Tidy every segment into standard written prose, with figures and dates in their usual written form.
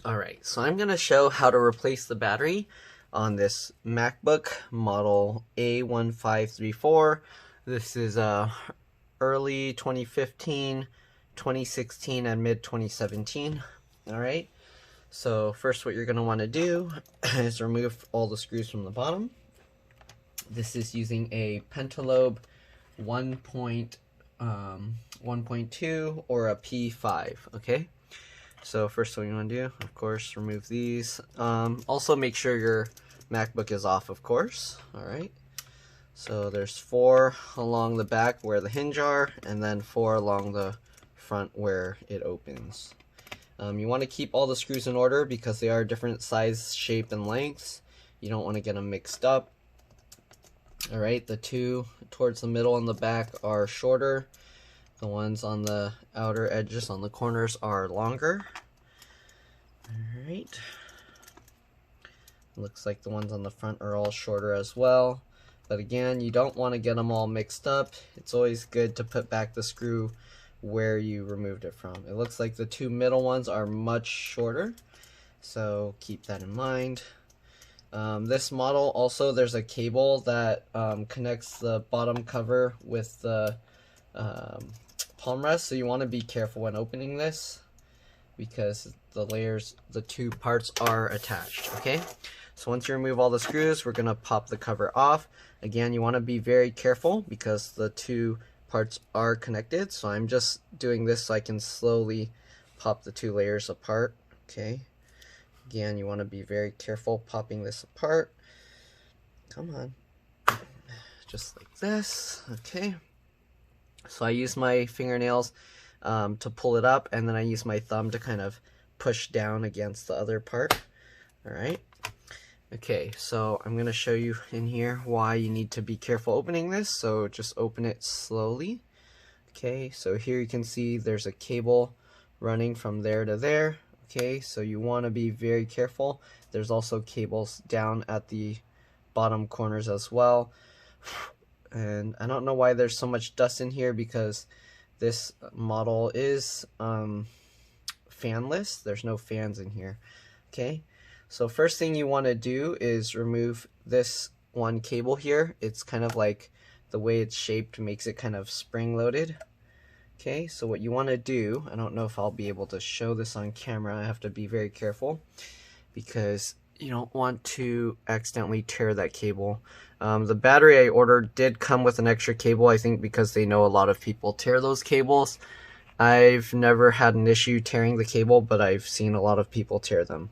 Alright, so I'm going to show how to replace the battery on this MacBook model A1534. This is early 2015, 2016, and mid 2017. Alright, so first what you're going to want to do is remove all the screws from the bottom. This is using a Pentalobe 1.2 or a P5, okay? So first thing you want to do, of course, remove these. Also make sure your MacBook is off, of course. Alright. So there's 4 along the back where the hinge are, and then 4 along the front where it opens. You want to keep all the screws in order because they are different size, shape, and lengths. You don't want to get them mixed up. Alright, the 2 towards the middle and the back are shorter. The ones on the outer edges on the corners are longer. Alright. Looks like the ones on the front are all shorter as well. But again, you don't want to get them all mixed up. It's always good to put back the screw where you removed it from. It looks like the 2 middle ones are much shorter, so keep that in mind. This model also, there's a cable that connects the bottom cover with the palm rest, so you want to be careful when opening this because the layers, the 2 parts are attached. Okay, so once you remove all the screws, we're going to pop the cover off. Again, you want to be very careful because the 2 parts are connected, so I'm just doing this so I can slowly pop the 2 layers apart. Okay, again, you want to be very careful popping this apart. Come on, just like this. Okay, so I use my fingernails to pull it up, and then I use my thumb to kind of push down against the other part. Alright, okay, so I'm going to show you in here why you need to be careful opening this, so just open it slowly. Okay, so here you can see there's a cable running from there to there. Okay, so you want to be very careful. There's also cables down at the bottom corners as well. And I don't know why there's so much dust in here because this model is fanless. There's no fans in here. Okay, so first thing you want to do is remove this one cable here. It's kind of like the way it's shaped makes it kind of spring loaded. Okay, so what you want to do, I don't know if I'll be able to show this on camera. I have to be very careful because you don't want to accidentally tear that cable. The battery I ordered did come with an extra cable, I think because they know a lot of people tear those cables. I've never had an issue tearing the cable, but I've seen a lot of people tear them.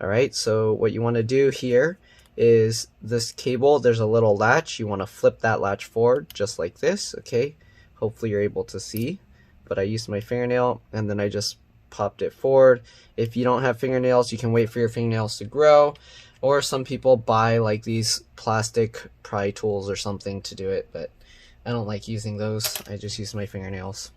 Alright, so what you want to do here is this cable, there's a little latch. You want to flip that latch forward just like this. Okay, hopefully you're able to see, but I used my fingernail and then I just popped it forward. If you don't have fingernails, you can wait for your fingernails to grow, or some people buy like these plastic pry tools or something to do it, but I don't like using those. I just use my fingernails.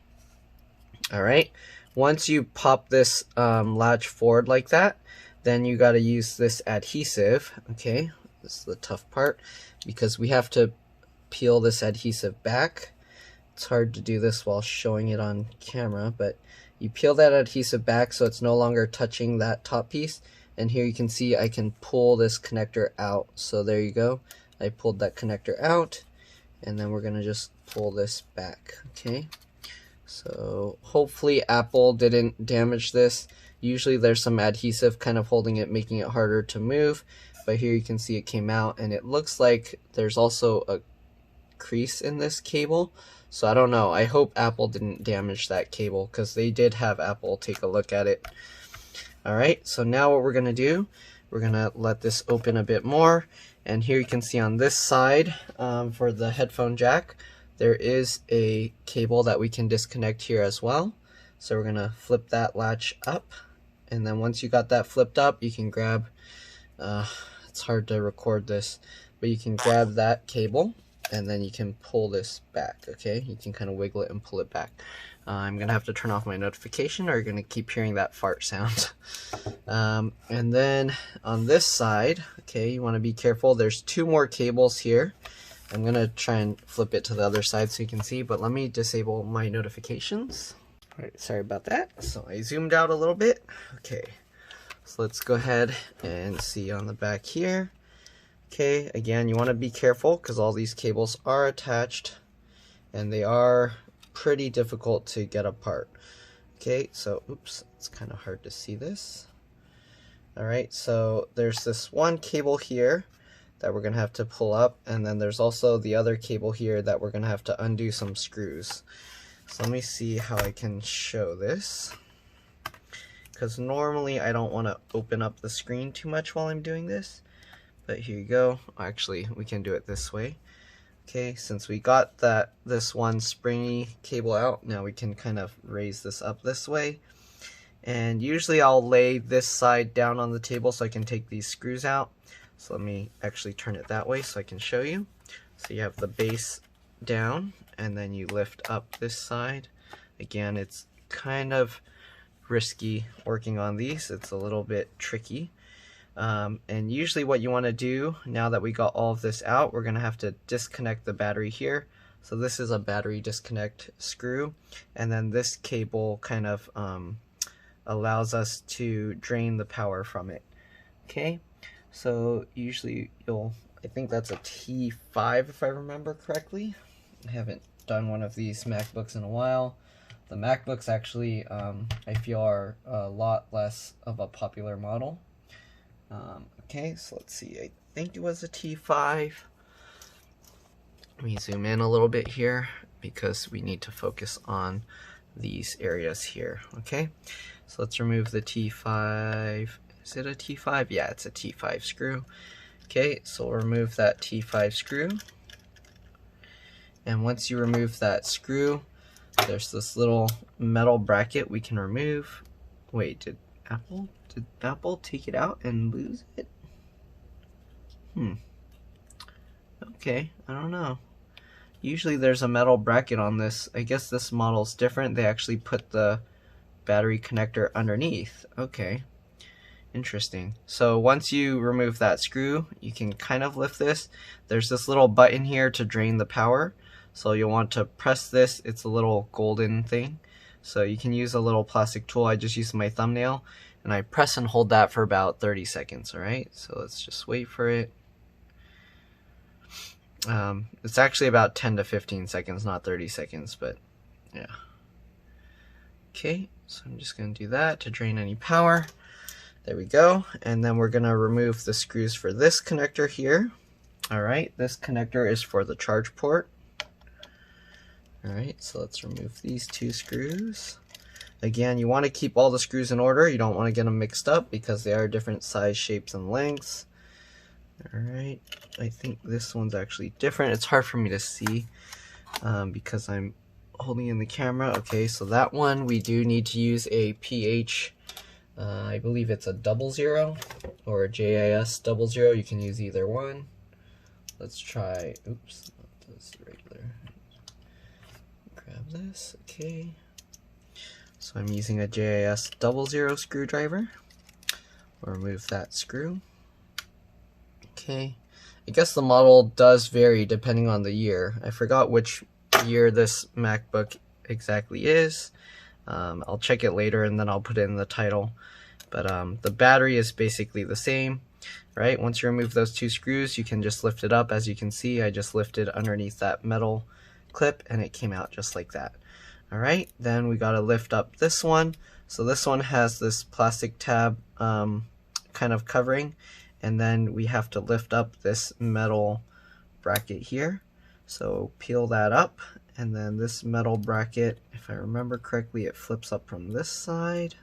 Alright, once you pop this latch forward like that, then you got to use this adhesive. Okay, this is the tough part because we have to peel this adhesive back. It's hard to do this while showing it on camera, but you peel that adhesive back so it's no longer touching that top piece, and here you can see I can pull this connector out. So there you go, I pulled that connector out, and then we're gonna just pull this back. Okay, so hopefully Apple didn't damage this. Usually there's some adhesive kind of holding it, making it harder to move, but here you can see it came out, and it looks like there's also a crease in this cable. So I don't know, I hope Apple didn't damage that cable because they did have Apple take a look at it. Alright, so now what we're going to do, we're going to let this open a bit more, and here you can see on this side for the headphone jack, there is a cable that we can disconnect here as well. So we're going to flip that latch up, and then once you got that flipped up, you can grab, it's hard to record this, but you can grab that cable and then you can pull this back. Okay, you can kind of wiggle it and pull it back. I'm gonna have to turn off my notification or you're gonna keep hearing that fart sound. And then on this side, okay, you want to be careful. There's 2 more cables here. I'm gonna try and flip it to the other side so you can see, but let me disable my notifications. All right, sorry about that. So I zoomed out a little bit. Okay, So let's go ahead and see on the back here. Okay, again, you want to be careful because all these cables are attached and they are pretty difficult to get apart. Okay, so oops, it's kind of hard to see this. Alright, so there's this one cable here that we're going to have to pull up, and then there's also the other cable here that we're going to have to undo some screws. So let me see how I can show this, because normally I don't want to open up the screen too much while I'm doing this, but here you go. Actually, we can do it this way. Okay, since we got this one springy cable out, now we can kind of raise this up this way. And usually I'll lay this side down on the table so I can take these screws out. So let me actually turn it that way so I can show you. So you have the base down, and then you lift up this side. Again, it's kind of risky working on these. It's a little bit tricky. And usually what you want to do, now that we got all of this out, we're going to have to disconnect the battery here. So this is a battery disconnect screw, and then this cable kind of allows us to drain the power from it. Okay, so usually I think that's a T5 if I remember correctly. I haven't done one of these MacBooks in a while. The MacBooks actually I feel are a lot less of a popular model. Okay, so let's see, I think it was a T5. Let me zoom in a little bit here because we need to focus on these areas here. Okay, so let's remove the T5. Is it a T5? Yeah, it's a T5 screw. Okay, so we'll remove that T5 screw. And once you remove that screw, there's this little metal bracket we can remove. Wait, did Apple take it out and lose it? Okay, I don't know. Usually there's a metal bracket on this. I guess this model's different. They actually put the battery connector underneath. Okay, interesting. So once you remove that screw, you can kind of lift this. There's this little button here to drain the power. So you'll want to press this. It's a little golden thing. So you can use a little plastic tool. I just used my thumbnail, and I press and hold that for about 30 seconds. Alright, so let's just wait for it. It's actually about 10 to 15 seconds, not 30 seconds, but yeah. Okay, so I'm just going to do that to drain any power. There we go. And then we're going to remove the screws for this connector here. Alright, this connector is for the charge port. Alright, so let's remove these two screws. Again, you want to keep all the screws in order. You don't want to get them mixed up because they are different size, shapes, and lengths. Alright, I think this one's actually different. It's hard for me to see because I'm holding in the camera. Okay, so that one we do need to use a pH, I believe it's a 00 or a JIS 00. You can use either one. Let's try, oops, not this regular. Grab this, okay. So I'm using a JIS 00 screwdriver. We'll remove that screw. Okay, I guess the model does vary depending on the year. I forgot which year this MacBook exactly is. I'll check it later and then I'll put it in the title. But the battery is basically the same, right? Once you remove those two screws, you can just lift it up. As you can see, I just lifted underneath that metal clip and it came out just like that. Alright, then we gotta lift up this one. So this one has this plastic tab kind of covering, and then we have to lift up this metal bracket here. So peel that up, and then this metal bracket, if I remember correctly, it flips up from this side.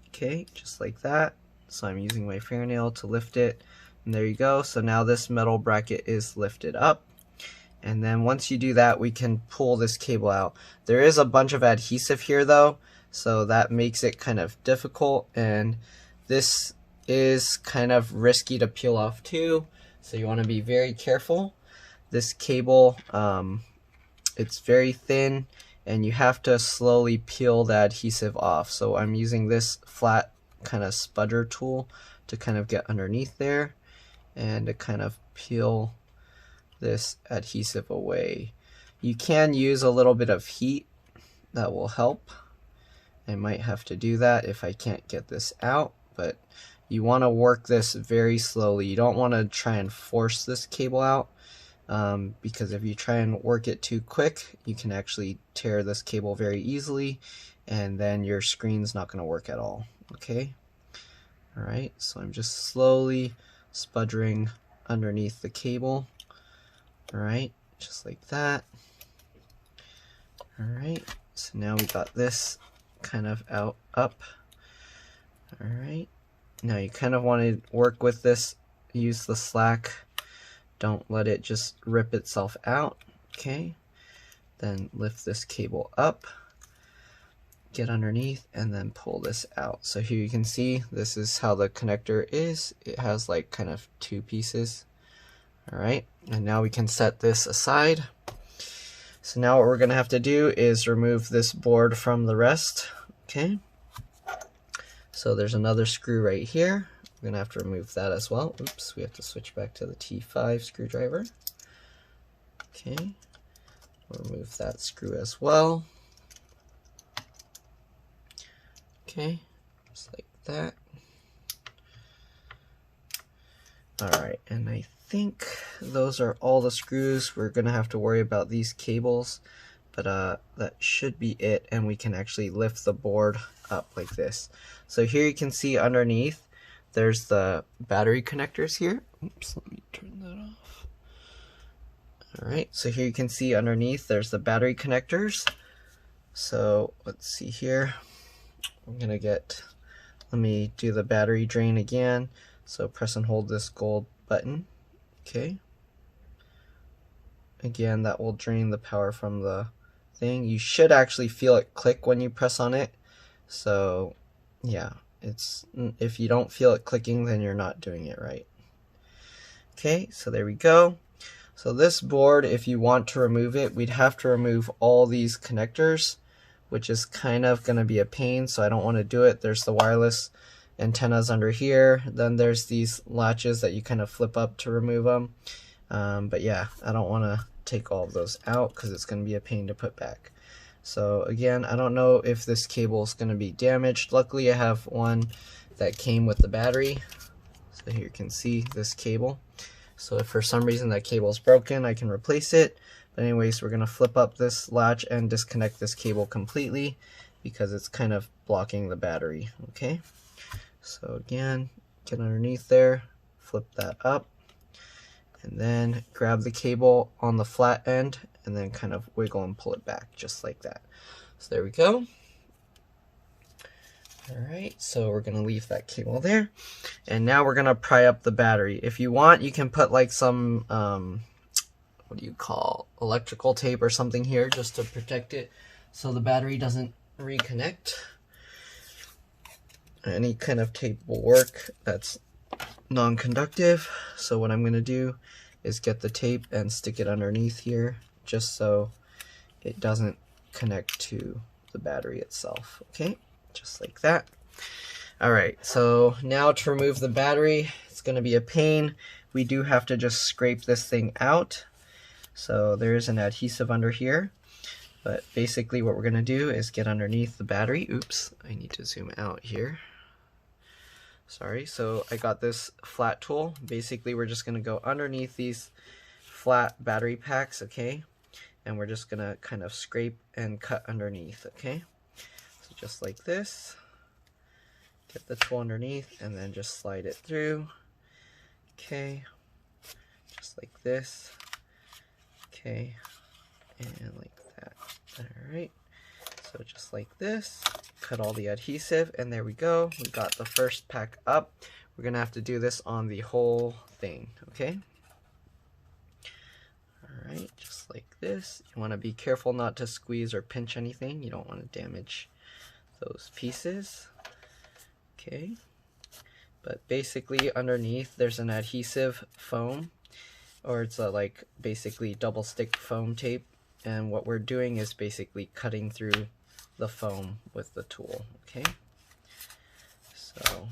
Okay, just like that. So I'm using my fingernail to lift it, and there you go. So now this metal bracket is lifted up. And then once you do that, we can pull this cable out. There is a bunch of adhesive here though, so that makes it kind of difficult, and this is kind of risky to peel off too, so you want to be very careful. This cable, it's very thin and you have to slowly peel the adhesive off. So I'm using this flat kind of spudger tool to kind of get underneath there and to kind of peel this adhesive away. You can use a little bit of heat, that will help. I might have to do that if I can't get this out, but you want to work this very slowly. You don't want to try and force this cable out, because if you try and work it too quick, you can actually tear this cable very easily, and then your screen's not going to work at all. Okay? Alright, so I'm just slowly sputtering underneath the cable. Alright, just like that. Alright, so now we got this kind of up. Alright, now you kind of want to work with this, use the slack, don't let it just rip itself out. Okay, then lift this cable up, get underneath, and then pull this out. So here you can see this is how the connector is. It has like kind of two pieces. Alright, and now we can set this aside. So now what we're going to have to do is remove this board from the rest. Okay, so there's another screw right here. We're going to have to remove that as well. Oops, we have to switch back to the T5 screwdriver. Okay, we'll remove that screw as well. Okay, just like that. Alright, and I think those are all the screws. We're going to have to worry about these cables, but that should be it, and we can actually lift the board up like this. So here you can see underneath there's the battery connectors here. Oops, let me turn that off. Alright, so here you can see underneath there's the battery connectors. So let's see here. I'm going to let me do the battery drain again. So press and hold this gold button. Okay. Again, that will drain the power from the thing. You should actually feel it click when you press on it. So yeah, if you don't feel it clicking, then you're not doing it right. Okay, so there we go. So this board, if you want to remove it, we'd have to remove all these connectors, which is kind of going to be a pain, so I don't want to do it. There's the wireless antennas under here. Then there's these latches that you kind of flip up to remove them. But yeah, I don't want to take all of those out because it's going to be a pain to put back. So again, I don't know if this cable is going to be damaged. Luckily I have one that came with the battery. So here you can see this cable. So if for some reason that cable is broken, I can replace it. But anyways, we're going to flip up this latch and disconnect this cable completely because it's kind of blocking the battery. Okay, so again, get underneath there, flip that up, and then grab the cable on the flat end and then kind of wiggle and pull it back just like that. So there we go. Alright, so we're going to leave that cable there. And now we're going to pry up the battery. If you want, you can put like some, what do you call, electrical tape or something here just to protect it so the battery doesn't reconnect. Any kind of tape will work that's non-conductive. So what I'm going to do is get the tape and stick it underneath here just so it doesn't connect to the battery itself. Okay, just like that. Alright, so now to remove the battery, it's going to be a pain. We do have to just scrape this thing out. So there's an adhesive under here. But basically what we're going to do is get underneath the battery. Oops, I need to zoom out here. Sorry, so I got this flat tool. Basically we're just going to go underneath these flat battery packs, okay? And we're just going to kind of scrape and cut underneath, okay? So just like this. Get the tool underneath and then just slide it through. Okay, just like this. Okay, and like that. Alright, so just like this, cut all the adhesive, and there we go. We got the first pack up. We're going to have to do this on the whole thing, okay? Alright, just like this. You want to be careful not to squeeze or pinch anything. You don't want to damage those pieces. Okay, but basically underneath there's an adhesive foam, or it's a like basically double stick foam tape, and what we're doing is basically cutting through the foam with the tool. Okay, so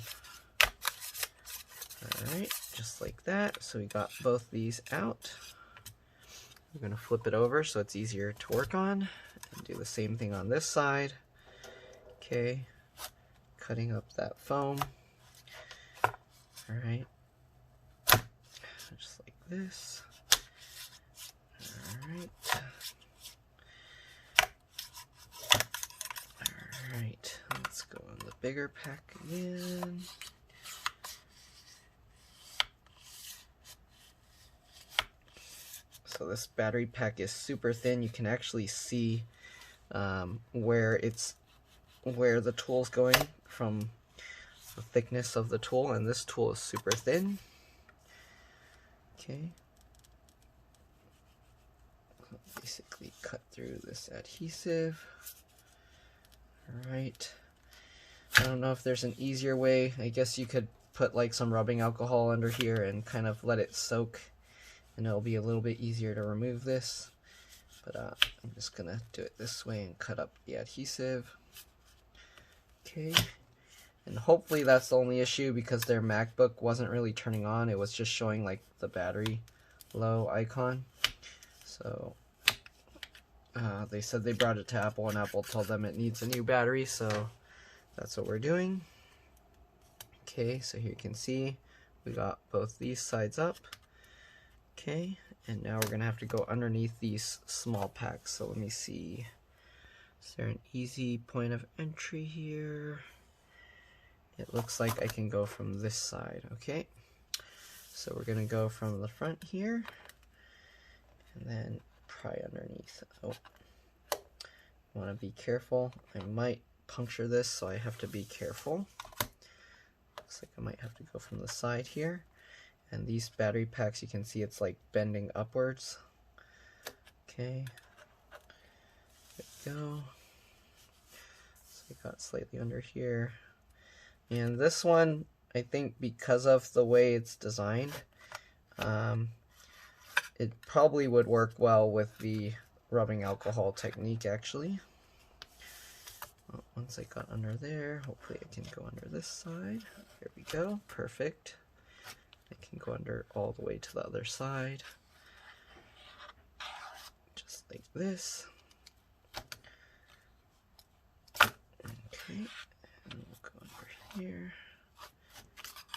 alright, just like that. So we got both these out. We're going to flip it over so it's easier to work on, and do the same thing on this side. Okay, cutting up that foam. Alright, just like this. Alright. Alright, let's go on the bigger pack again. So this battery pack is super thin. You can actually see where the tool's going from the thickness of the tool, and this tool is super thin. Okay. Basically cut through this adhesive. Alright. I don't know if there's an easier way. I guess you could put like some rubbing alcohol under here and kind of let it soak, and it'll be a little bit easier to remove this. But I'm just gonna do it this way and cut up the adhesive. Okay. And hopefully that's the only issue, because their MacBook wasn't really turning on. It was just showing like the battery low icon. So they said they brought it to Apple, and Apple told them it needs a new battery, so that's what we're doing. Okay, so here you can see we got both these sides up. Okay, and now we're gonna have to go underneath these small packs. So let me see, is there an easy point of entry here? It looks like I can go from this side. Okay, so we're gonna go from the front here and then pry underneath. Oh, I want to be careful. I might puncture this, so I have to be careful. Looks like I might have to go from the side here. And these battery packs, you can see it's like bending upwards. Okay, there we go. So I got slightly under here. And this one, I think because of the way it's designed, it probably would work well with the rubbing alcohol technique, actually. Well, once I got under there, hopefully I can go under this side. There we go, perfect. I can go under all the way to the other side. Just like this. Okay, and we'll go under here.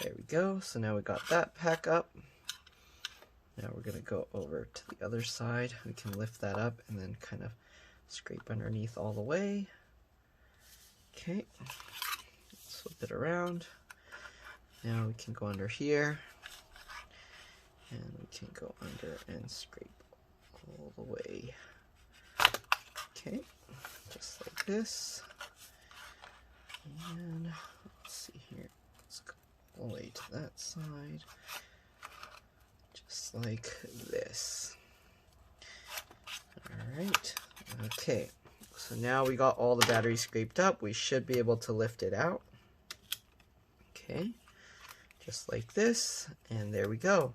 There we go, so now we got that pack up. Now we're going to go over to the other side. We can lift that up and then kind of scrape underneath all the way. Okay, let's flip it around. Now we can go under here, and we can go under and scrape all the way. Okay, just like this. And let's see here, let's go all the way to that side. Just like this. Alright, okay, so now we got all the batteries scraped up. We should be able to lift it out. Okay, just like this, and there we go.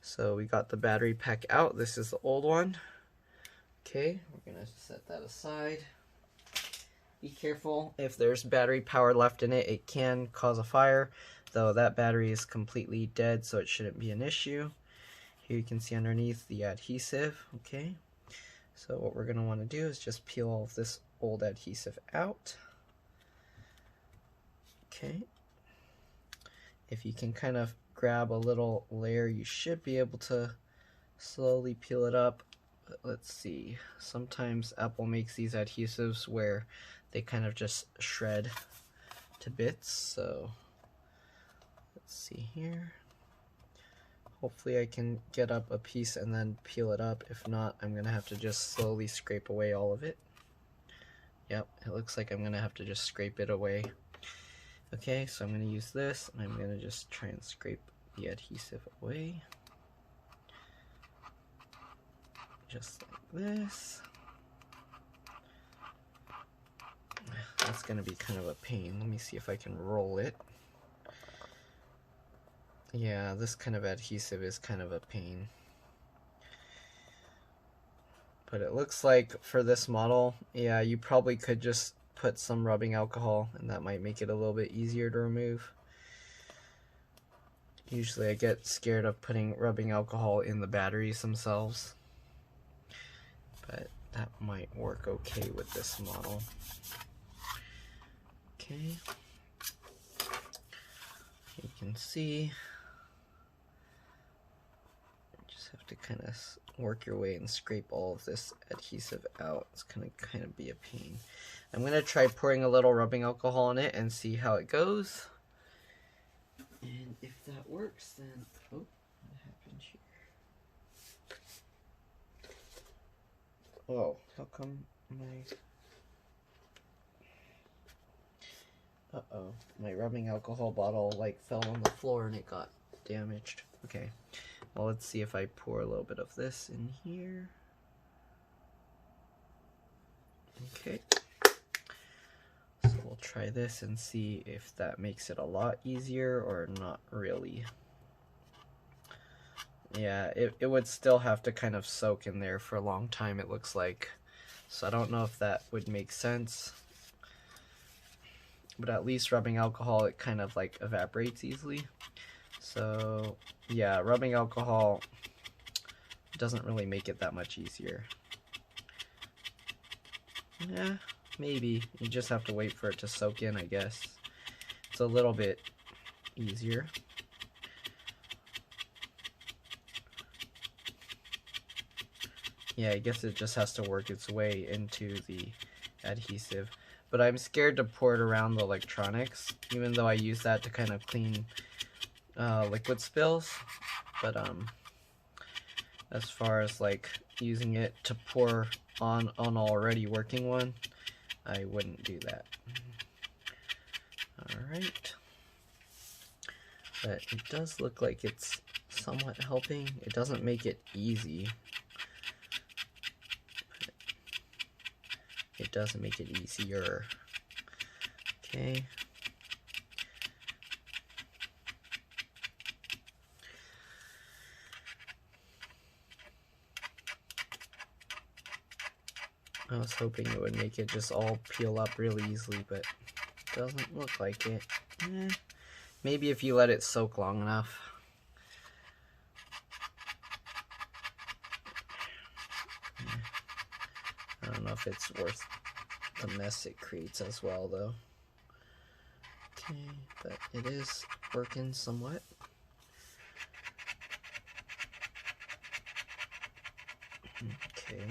So we got the battery pack out. This is the old one. Okay, we're gonna set that aside. Be careful, if there's battery power left in it, it can cause a fire, though that battery is completely dead, so it shouldn't be an issue. Here you can see underneath the adhesive. Okay, so what we're going to want to do is just peel all of this old adhesive out. Okay, if you can kind of grab a little layer, you should be able to slowly peel it up. But let's see, sometimes Apple makes these adhesives where they kind of just shred to bits, so let's see here. Hopefully I can get up a piece and then peel it up. If not, I'm going to have to just slowly scrape away all of it. Yep, it looks like I'm going to have to just scrape it away. Okay, so I'm going to use this, and I'm going to just try and scrape the adhesive away. Just like this. That's going to be kind of a pain. Let me see if I can roll it. Yeah, this kind of adhesive is kind of a pain. But it looks like for this model, yeah, you probably could just put some rubbing alcohol, and that might make it a little bit easier to remove. Usually I get scared of putting rubbing alcohol in the batteries themselves, but that might work okay with this model. Okay. You can see, you just have to kind of work your way and scrape all of this adhesive out. It's gonna kind of be a pain. I'm gonna try pouring a little rubbing alcohol on it and see how it goes. And if that works, then, oh, what happened here? Oh, how come my rubbing alcohol bottle like fell on the floor and it got damaged. Okay, well, let's see if I pour a little bit of this in here. Okay, so we'll try this and see if that makes it a lot easier or not really. Yeah, it would still have to kind of soak in there for a long time, it looks like. So I don't know if that would make sense. But at least rubbing alcohol, it kind of like evaporates easily. So yeah, rubbing alcohol doesn't really make it that much easier. Yeah, maybe. You just have to wait for it to soak in, I guess. It's a little bit easier. Yeah, I guess it just has to work its way into the adhesive. But I'm scared to pour it around the electronics, even though I use that to kind of clean liquid spills. But as far as like using it to pour on an already working one, I wouldn't do that. Alright. But it does look like it's somewhat helping. It doesn't make it easy. It doesn't make it easier. Okay. I was hoping it would make it just all peel up really easily, but it doesn't look like it. Maybe if you let it soak long enough. I don't know if it's worth the mess it creates as well, though. Okay, but it is working somewhat. Okay.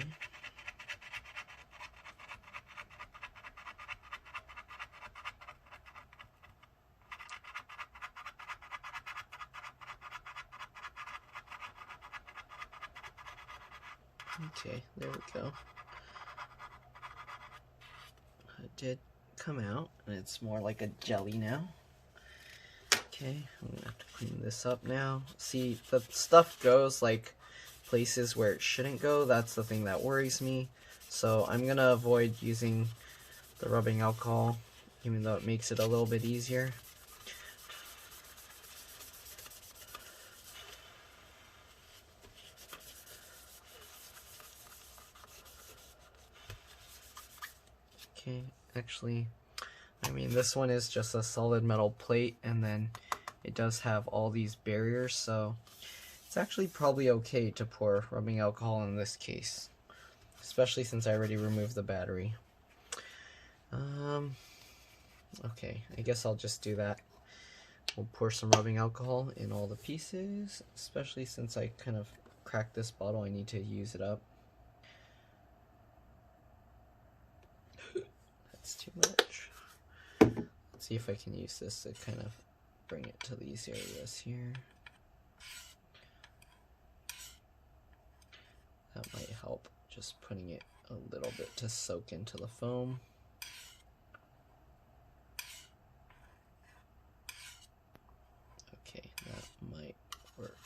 Okay, there we go. It did come out, and it's more like a jelly now. Okay, I'm gonna have to clean this up now. See, the stuff goes like places where it shouldn't go. That's the thing that worries me. So I'm gonna avoid using the rubbing alcohol, even though it makes it a little bit easier. Okay, actually, I mean, this one is just a solid metal plate, and then it does have all these barriers, so it's actually probably okay to pour rubbing alcohol in this case, especially since I already removed the battery. Okay, I guess I'll just do that. We'll pour some rubbing alcohol in all the pieces, especially since I kind of cracked this bottle. I need to use it up. That's too much. Let's see if I can use this to kind of bring it to these areas here. That might help, just putting it a little bit to soak into the foam. Okay, that might work.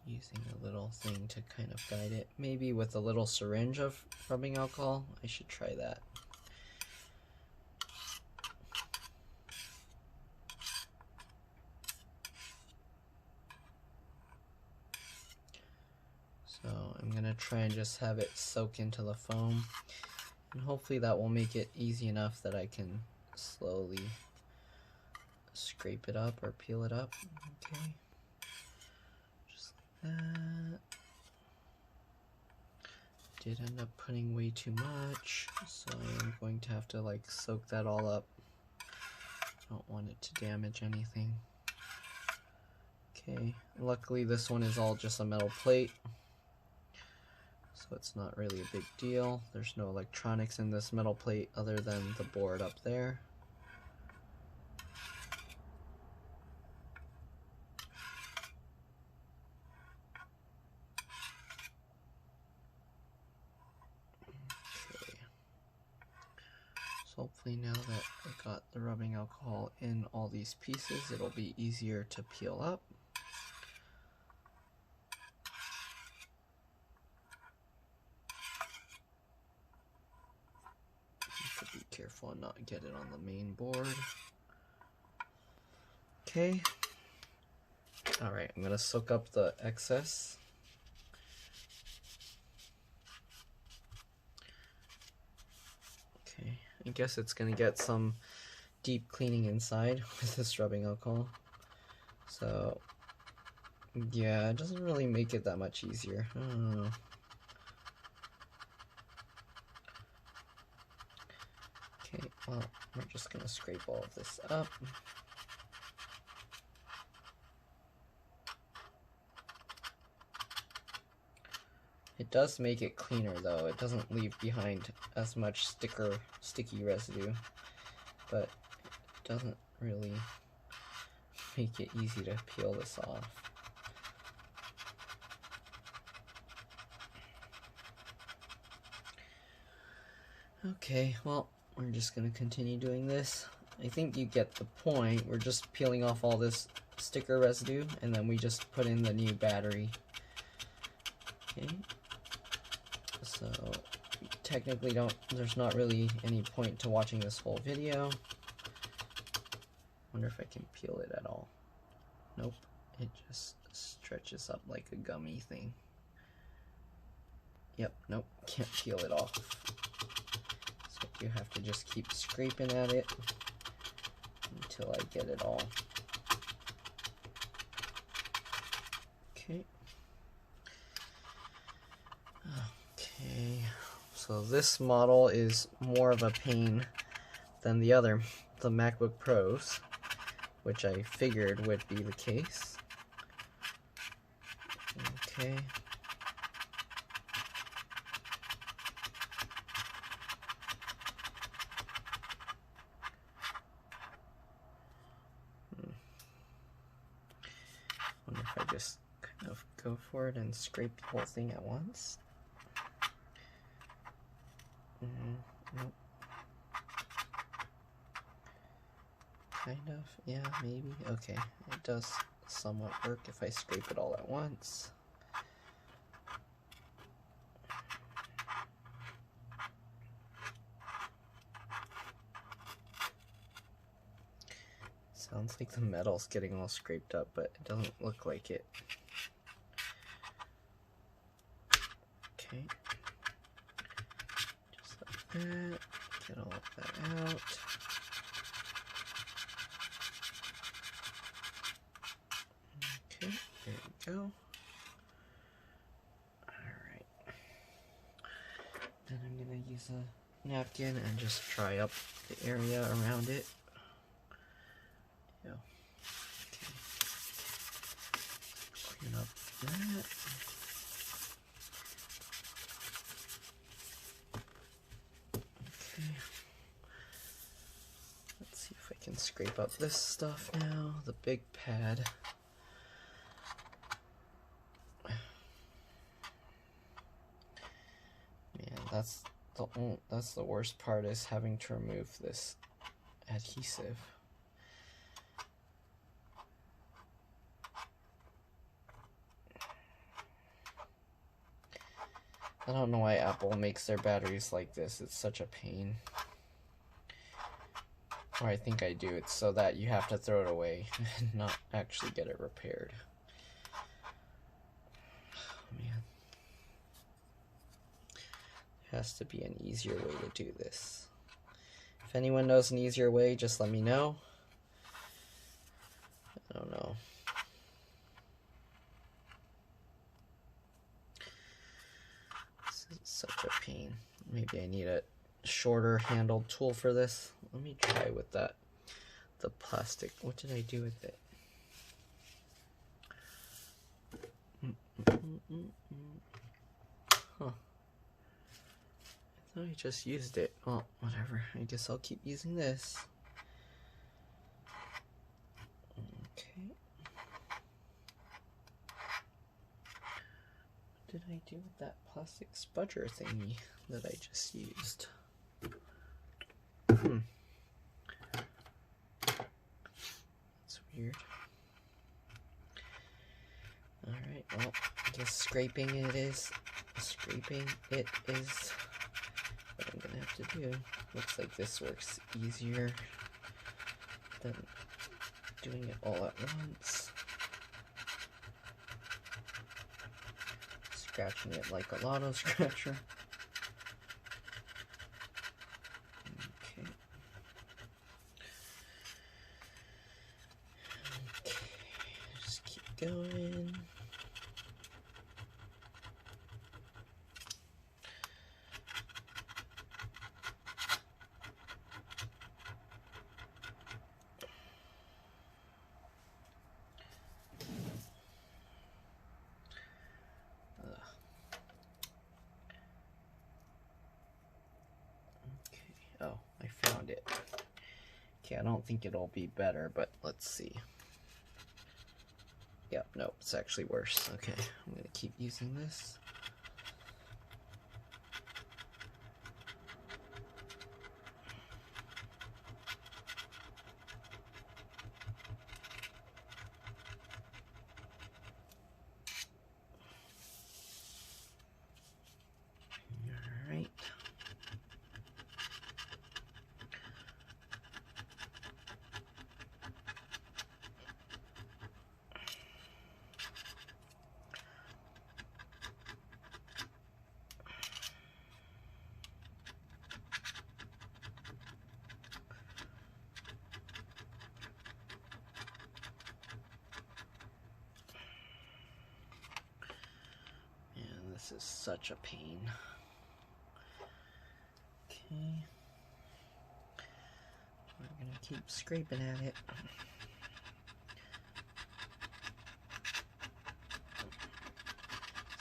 Using a little thing to kind of guide it. Maybe with a little syringe of rubbing alcohol. I should try that. So I'm going to try and just have it soak into the foam, and hopefully that will make it easy enough that I can slowly scrape it up or peel it up. Okay, just like that. did end up putting way too much, so I'm going to have to like soak that all up. Don't want it to damage anything. Okay, luckily this one is all just a metal plate, so it's not really a big deal. There's no electronics in this metal plate other than the board up there. So hopefully now that I got the rubbing alcohol in all these pieces, it'll be easier to peel up. Have to be careful and not get it on the main board. Okay. Alright, I'm gonna soak up the excess. Okay, I guess it's gonna get some deep cleaning inside with this rubbing alcohol. So, yeah, it doesn't really make it that much easier. I don't know. Okay, well, we're just gonna scrape all of this up. It does make it cleaner though. It doesn't leave behind as much sticky residue, but it doesn't really make it easy to peel this off. Okay, well, we're just gonna continue doing this. I think you get the point. We're just peeling off all this sticker residue, and then we just put in the new battery. Okay. So, technically there's not really any point to watching this whole video. Wonder if I can peel it at all. Nope, it just stretches up like a gummy thing. Yep, nope, can't peel it off. So you have to just keep scraping at it until I get it all. Okay. Okay, so this model is more of a pain than the MacBook Pros, which I figured would be the case. Okay. Wonder if I just kind of go for it and scrape the whole thing at once. Nope. Kind of, yeah, maybe. Okay, it does somewhat work if I scrape it all at once. Sounds like the metal's getting all scraped up, but it doesn't look like it. Okay. Just like that. Get all of that out. Okay, there we go. Alright. Then I'm gonna use a napkin and just dry up the area around it. Okay. Clean up that. Okay. Let's see if I can scrape up this stuff now. The big pad. Man, that's the worst part, is having to remove this adhesive. I don't know why Apple makes their batteries like this. It's such a pain. Or I think I do. It's so that you have to throw it away and not actually get it repaired. Oh, man. There has to be an easier way to do this. If anyone knows an easier way, just let me know. I don't know. So It's such a pain. Maybe I need a shorter handled tool for this. Let me try with that. The plastic. What did I do with it? Huh. I thought I just used it. Oh, whatever. I guess I'll keep using this. Okay. What did I do with that plastic spudger thingy that I just used? That's weird. Alright, well, I guess scraping it is. Scraping it is what I'm gonna have to do. Looks like this works easier than doing it all at once. Scratching it like a lotto scratcher. Okay. Okay, just keep going. Oh, I found it. Okay, I don't think it'll be better, but let's see. Yep, nope, it's actually worse. Okay, I'm gonna keep using this. Alright. This is such a pain. Okay. We're gonna keep scraping at it.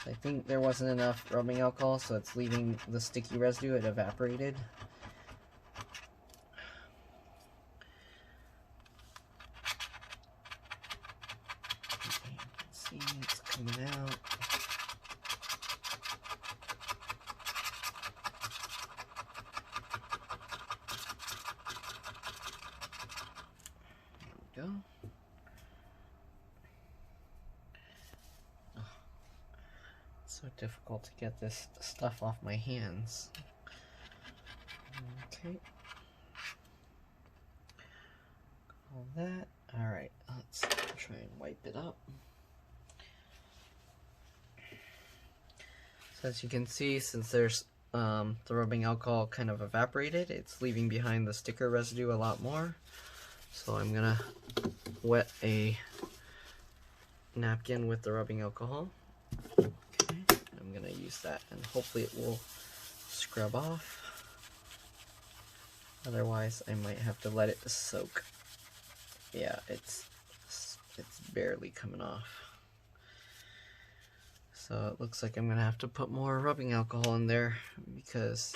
So I think there wasn't enough rubbing alcohol, so it's leaving the sticky residue. It evaporated. Okay, you can see it's coming out. Go. Oh, it's so difficult to get this stuff off my hands. Okay. All that. Alright, let's try and wipe it up. So as you can see, since there's the rubbing alcohol kind of evaporated, it's leaving behind the sticker residue a lot more. So I'm gonna wet a napkin with the rubbing alcohol. Okay, I'm gonna use that and hopefully it will scrub off. Otherwise I might have to let it soak. Yeah, it's barely coming off. So it looks like I'm gonna have to put more rubbing alcohol in there, because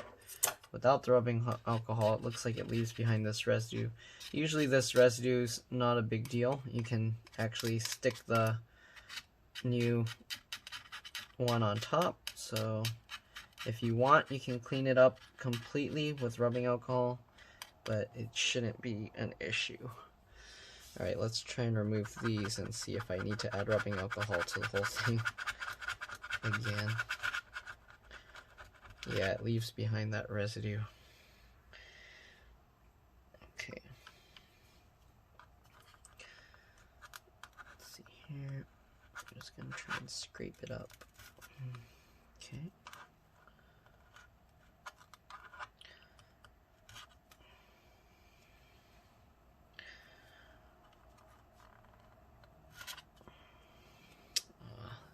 without the rubbing alcohol, it looks like it leaves behind this residue. Usually this residue is not a big deal. You can actually stick the new one on top. So if you want, you can clean it up completely with rubbing alcohol, but it shouldn't be an issue. Alright, let's try and remove these and see if I need to add rubbing alcohol to the whole thing again. Yeah, it leaves behind that residue. Okay. Let's see here. I'm just going to try and scrape it up. Okay.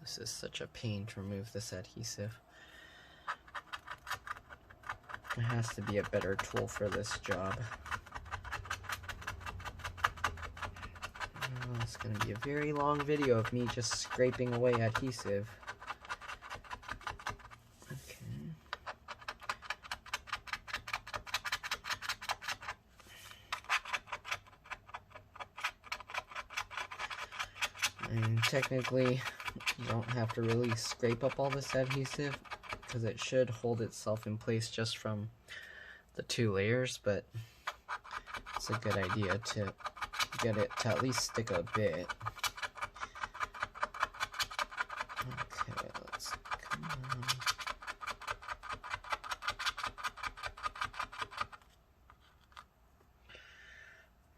This is such a pain to remove this adhesive. There has to be a better tool for this job. Oh, it's going to be a very long video of me just scraping away adhesive. And technically, you don't have to really scrape up all this adhesive because it should hold itself in place just from the 2 layers, but it's a good idea to get it to at least stick a bit. Okay, let's come on.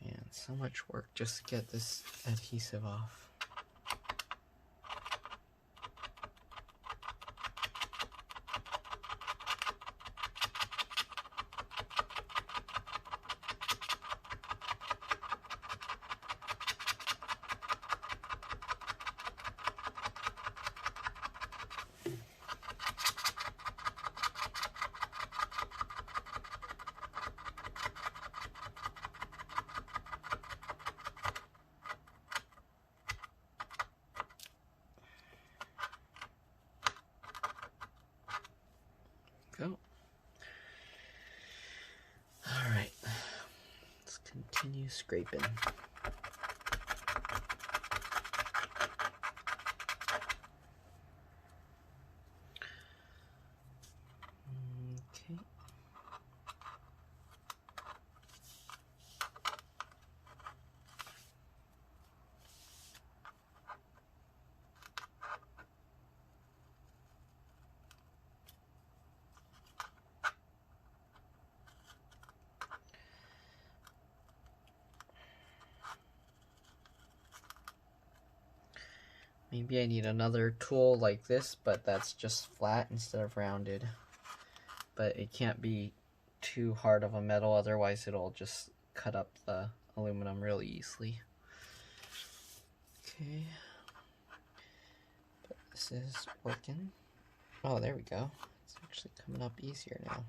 Man, so much work just to get this adhesive off. Go. All right, let's continue scraping. Okay. Maybe I need another tool like this, but that's just flat instead of rounded. But it can't be too hard of a metal, otherwise it'll just cut up the aluminum really easily. Okay. But this is working. Oh, there we go. It's actually coming up easier now.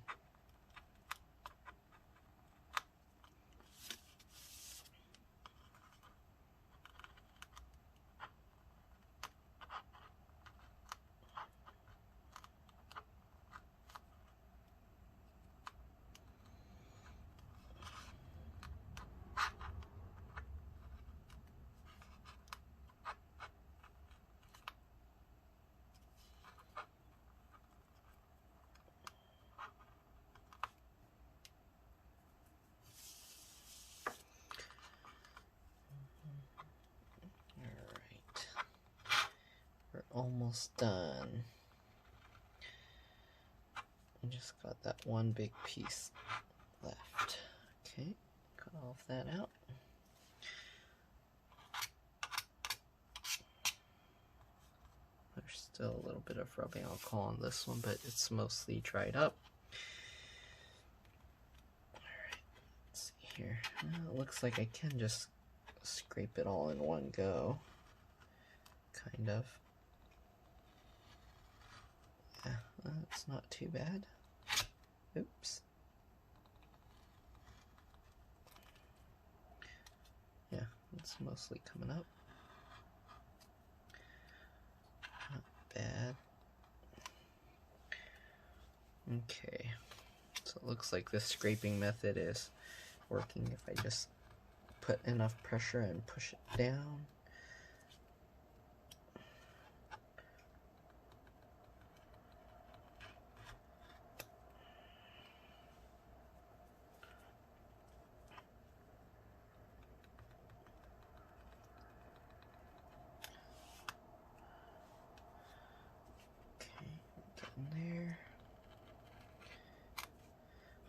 Almost done. I just got that one big piece left. Okay, cut all of that out. There's still a little bit of rubbing alcohol on this one, but it's mostly dried up. Alright, let's see here. Well, it looks like I can just scrape it all in one go. Kind of. Yeah, it's not too bad. Oops. Yeah, it's mostly coming up. Not bad. Okay, so it looks like this scraping method is working if I just put enough pressure and push it down. There.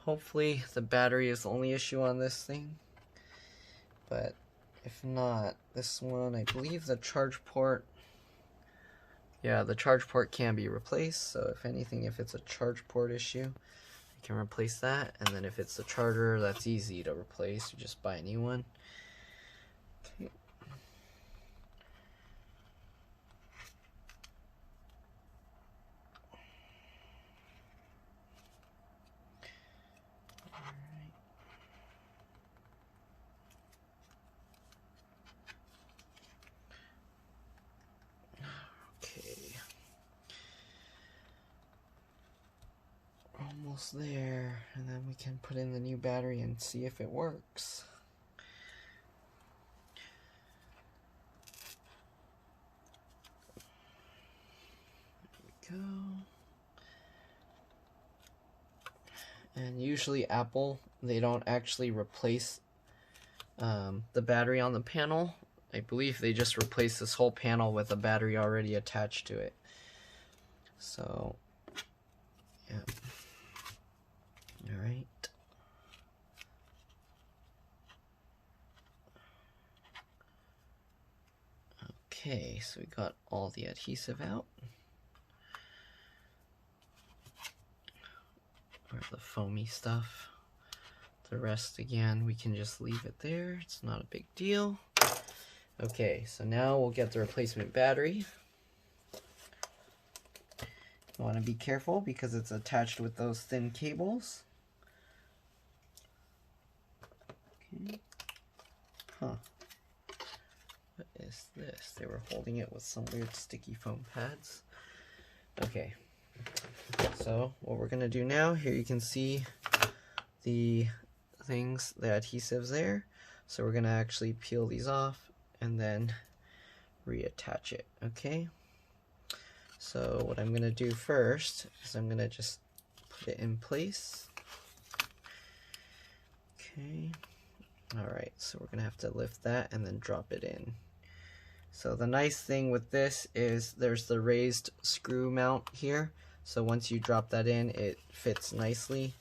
Hopefully the battery is the only issue on this thing, but if not, this one, I believe the charge port, yeah, the charge port can be replaced. So if anything, if it's a charge port issue, I can replace that. And then if it's a charger, that's easy to replace. You just buy a new one. Okay. almost there, and then we can put in the new battery and see if it works. There we go. And usually Apple, they don't actually replace the battery on the panel. I believe they just replace this whole panel with a battery already attached to it. So, yeah. All right. Okay, so we got all the adhesive out. Or the foamy stuff. The rest, again, we can just leave it there. It's not a big deal. Okay, so now we'll get the replacement battery. You want to be careful because it's attached with those thin cables. Okay. Huh. What is this? They were holding it with some weird sticky foam pads. Okay. So what we're going to do now, here you can see the things, the adhesives there. So we're going to actually peel these off and then reattach it, okay? So what I'm going to do first is I'm going to just put it in place. Okay. Alright, so we're going to have to lift that and then drop it in. So the nice thing with this is there's the raised screw mount here. So once you drop that in, it fits nicely.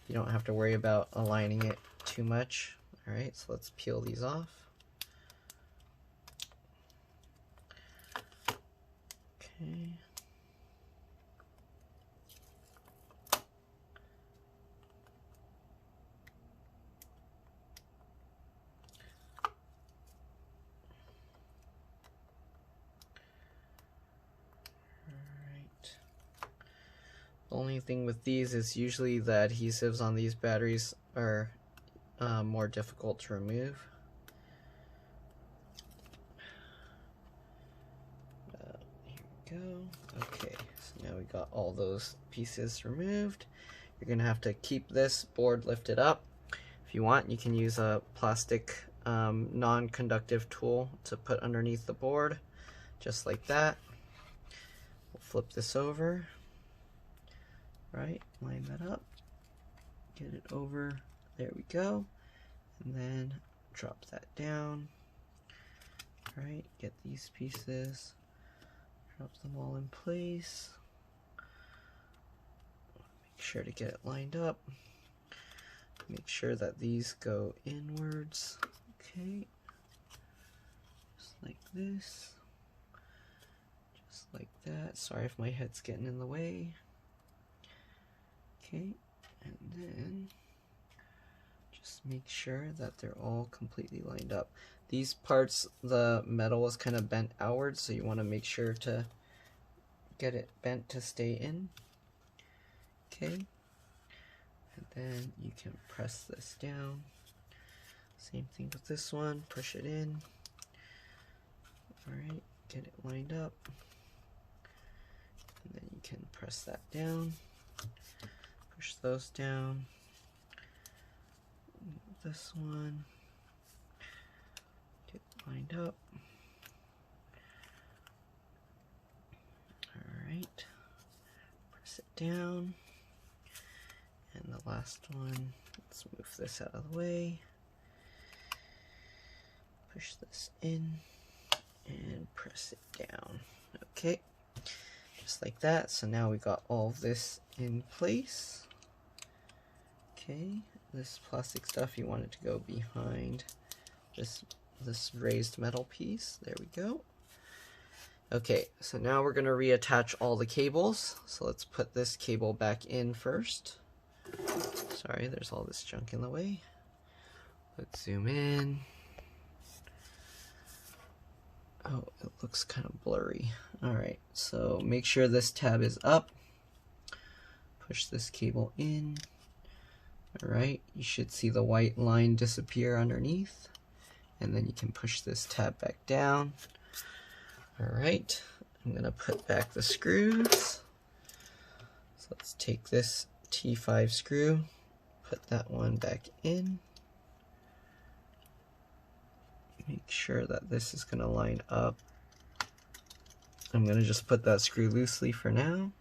You don't have to worry about aligning it too much. Alright, so let's peel these off. Okay. The only thing with these is usually the adhesives on these batteries are more difficult to remove. Here we go. Okay, so now we got all those pieces removed. You're going to have to keep this board lifted up. If you want, you can use a plastic non-conductive tool to put underneath the board, just like that. We'll flip this over. Right, line that up, get it over, there we go, and then drop that down. Right, get these pieces, drop them all in place, make sure to get it lined up, make sure that these go inwards, okay, just like this, just like that. Sorry if my head's getting in the way. Okay, and then just make sure that they're all completely lined up. These parts, the metal is kind of bent outwards, so you want to make sure to get it bent to stay in. Okay, and then you can press this down. Same thing with this one, push it in. Alright, get it lined up. And then you can press that down. Push those down. This one. Get lined up. Alright. Press it down. And the last one, let's move this out of the way. Push this in and press it down. Okay. Just like that. So now we got all of this in place. Okay, this plastic stuff, you want it to go behind this raised metal piece. There we go. Okay, so now we're going to reattach all the cables. So let's put this cable back in first. Sorry, there's all this junk in the way. Let's zoom in. Oh, it looks kind of blurry. Alright, so make sure this tab is up. Push this cable in. Alright, you should see the white line disappear underneath. And then you can push this tab back down. Alright, I'm going to put back the screws. So let's take this T5 screw, put that one back in. Make sure that this is going to line up. I'm going to just put that screw loosely for now,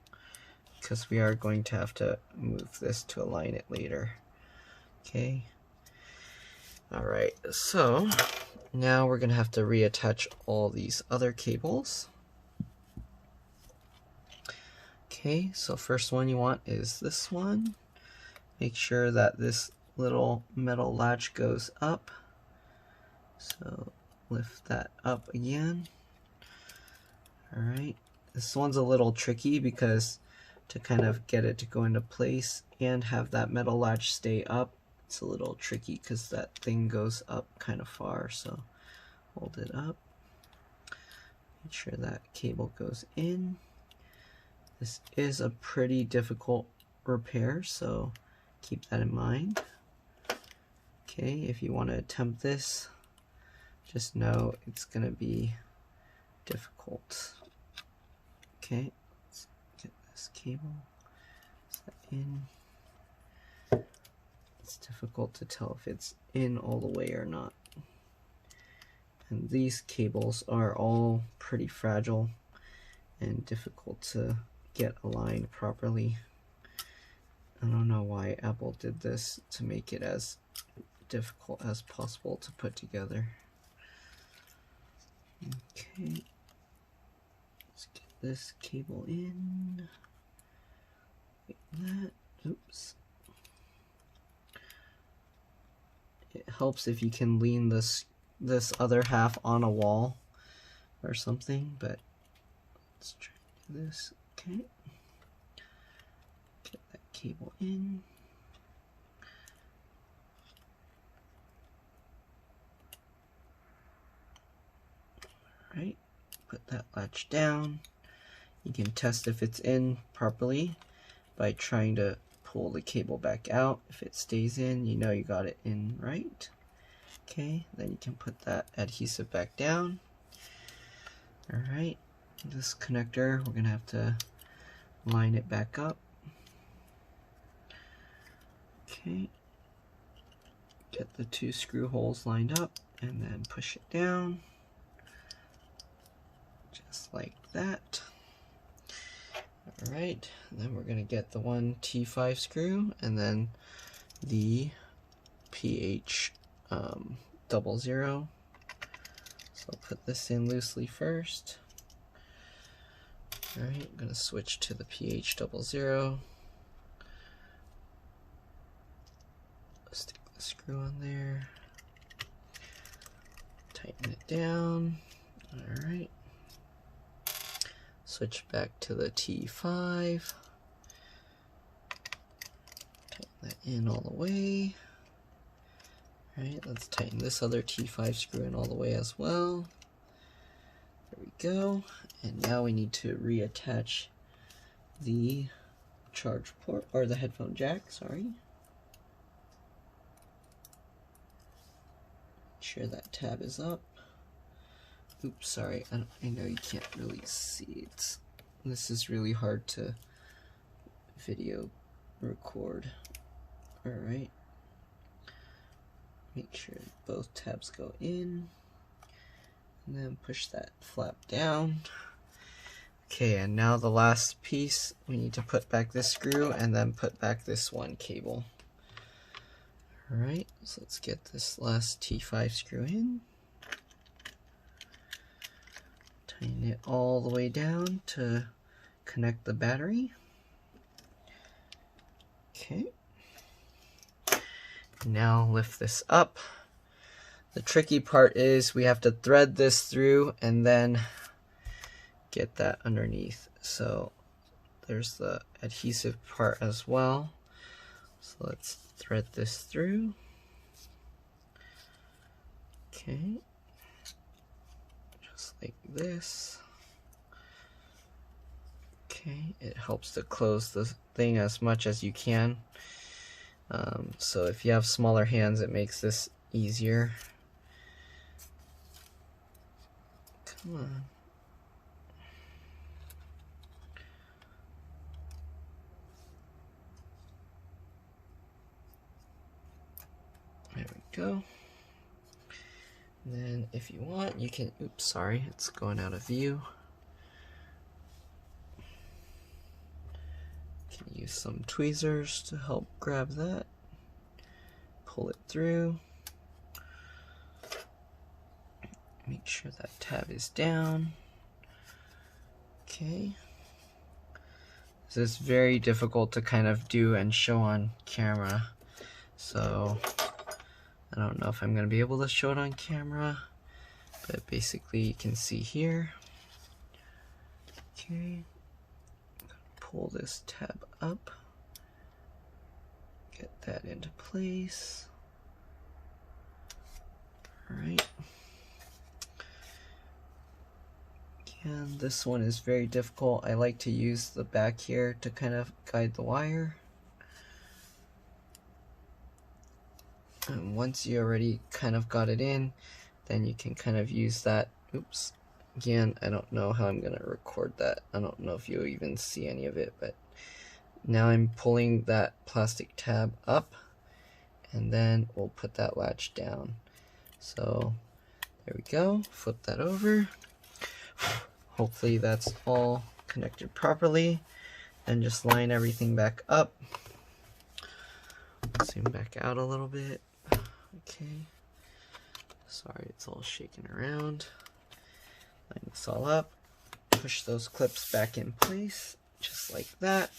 because we are going to have to move this to align it later. Okay. Alright, so now we're going to have to reattach all these other cables. Okay, so first one you want is this one. Make sure that this little metal latch goes up. So lift that up again. Alright, this one's a little tricky because to kind of get it to go into place and have that metal latch stay up, it's a little tricky because that thing goes up kind of far. So hold it up. Make sure that cable goes in. This is a pretty difficult repair, so keep that in mind. Okay, if you want to attempt this, just know it's going to be difficult. Okay, let's get this cable set in. It's difficult to tell if it's in all the way or not. And these cables are all pretty fragile and difficult to get aligned properly. I don't know why Apple did this to make it as difficult as possible to put together. Okay, let's get this cable in like that. Oops. It helps if you can lean this other half on a wall or something, but let's try to do this. Okay, get that cable in. Alright, put that latch down. You can test if it's in properly by trying to pull the cable back out. If it stays in, you know you got it in right. Okay, then you can put that adhesive back down. Alright, this connector, we're going to have to line it back up. Okay, get the two screw holes lined up and then push it down. Just like that. Alright, then we're going to get the one T5 screw and then the PH 00. So I'll put this in loosely first. Alright, I'm going to switch to the PH 00. Stick the screw on there. Tighten it down. Alright. Switch back to the T5. Tighten that in all the way. Alright, let's tighten this other T5 screw in all the way as well. There we go. And now we need to reattach the charge port, or the headphone jack, sorry. Make sure that tab is up. Oops, sorry, I know you can't really see it. This is really hard to video record. Alright. Make sure both tabs go in. And then push that flap down. Okay, and now the last piece, we need to put back this screw and then put back this one cable. Alright, so let's get this last T5 screw in. Tighten it all the way down to connect the battery. Okay. Now lift this up. The tricky part is we have to thread this through and then get that underneath. So there's the adhesive part as well. So let's thread this through. Okay. Just like this. Okay, it helps to close the thing as much as you can. So if you have smaller hands, it makes this easier. Come on. go. And then if you want, you can, oops, sorry, it's going out of view. You can use some tweezers to help grab that. Pull it through. Make sure that tab is down. Okay. This is very difficult to kind of do and show on camera. So I don't know if I'm going to be able to show it on camera, but basically you can see here. Okay. Pull this tab up. Get that into place. All right. And this one is very difficult. I like to use the back here to kind of guide the wire. And once you already kind of got it in, then you can kind of use that. Oops. Again, I don't know how I'm going to record that. I don't know if you'll even see any of it, but now I'm pulling that plastic tab up, and then we'll put that latch down. So there we go. Flip that over. Hopefully that's all connected properly. And just line everything back up. Zoom back out a little bit. Okay. Sorry, it's all shaking around. Line this all up. Push those clips back in place, just like that.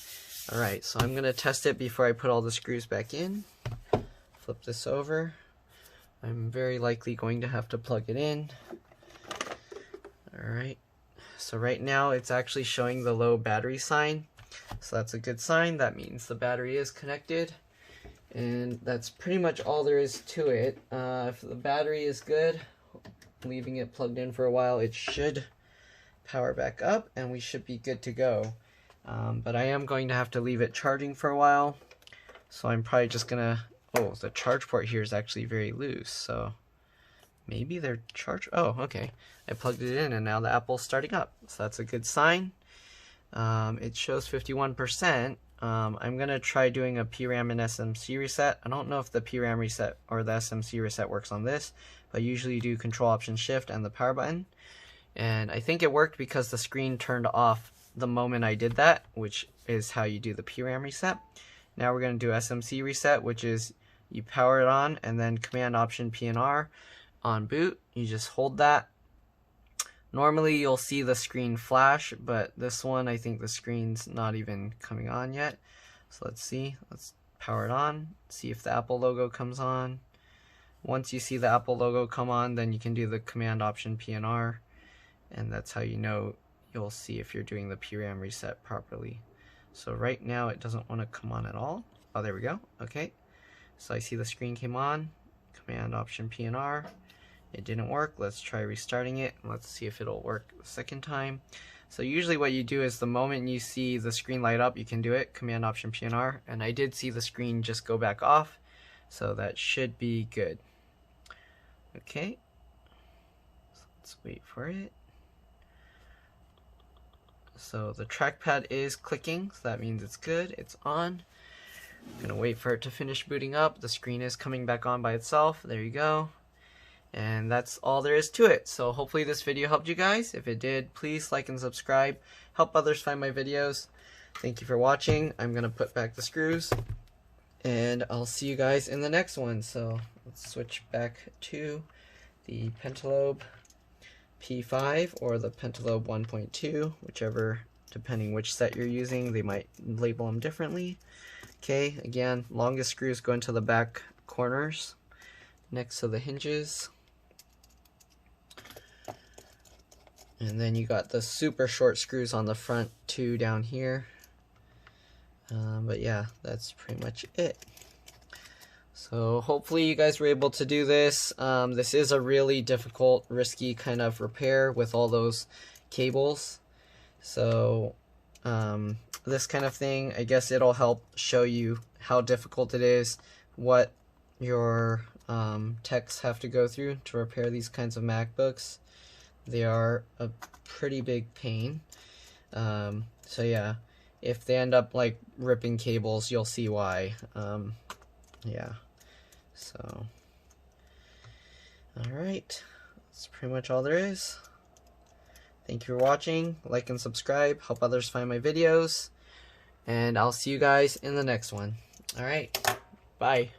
Alright, so I'm going to test it before I put all the screws back in. Flip this over. I'm very likely going to have to plug it in. Alright. So right now it's actually showing the low battery sign. So that's a good sign. That means the battery is connected. And that's pretty much all there is to it. If the battery is good, leaving it plugged in for a while, it should power back up and we should be good to go. But I am going to have to leave it charging for a while. So I'm probably just gonna, oh, the charge port here is actually very loose. So maybe they're charged. Oh, okay. I plugged it in and now the Apple's starting up. So that's a good sign. It shows 51%. I'm going to try doing a PRAM and SMC reset. I don't know if the PRAM reset or the SMC reset works on this, but I usually do Control Option Shift and the power button. And I think it worked because the screen turned off the moment I did that, which is how you do the PRAM reset. Now we're going to do SMC reset, which is you power it on and then Command Option P&R on boot. You just hold that. Normally you'll see the screen flash, but this one I think the screen's not even coming on yet. So let's see. Let's power it on. See if the Apple logo comes on. Once you see the Apple logo come on, then you can do the Command Option P&R, and that's how you know you'll see if you're doing the PRAM reset properly. So right now it doesn't want to come on at all. Oh, there we go. Okay. So I see the screen came on. Command Option P&R. It didn't work. Let's try restarting it. Let's see if it'll work the second time. So usually what you do is the moment you see the screen light up, you can do it, Command Option P&R, and I did see the screen just go back off, so that should be good. Okay, so let's wait for it. So the trackpad is clicking, so that means it's good, it's on. I'm gonna wait for it to finish booting up. The screen is coming back on by itself. There you go. And that's all there is to it. So hopefully this video helped you guys. If it did, please like and subscribe. Help others find my videos. Thank you for watching. I'm going to put back the screws. And I'll see you guys in the next one. So let's switch back to the Pentalobe P5 or the Pentalobe 1.2, whichever, depending which set you're using. They might label them differently. Okay, again, longest screws go into the back corners next to the hinges. And then you got the super short screws on the front two down here. But yeah, that's pretty much it. So hopefully you guys were able to do this. This is a really difficult, risky kind of repair with all those cables. So this kind of thing, I guess it'll help show you how difficult it is, what your techs have to go through to repair these kinds of MacBooks. They are a pretty big pain. So yeah, if they end up like ripping cables, you'll see why. Yeah, so Alright, that's pretty much all there is. Thank you for watching. Like and subscribe, help others find my videos, and I'll see you guys in the next one. Alright, bye.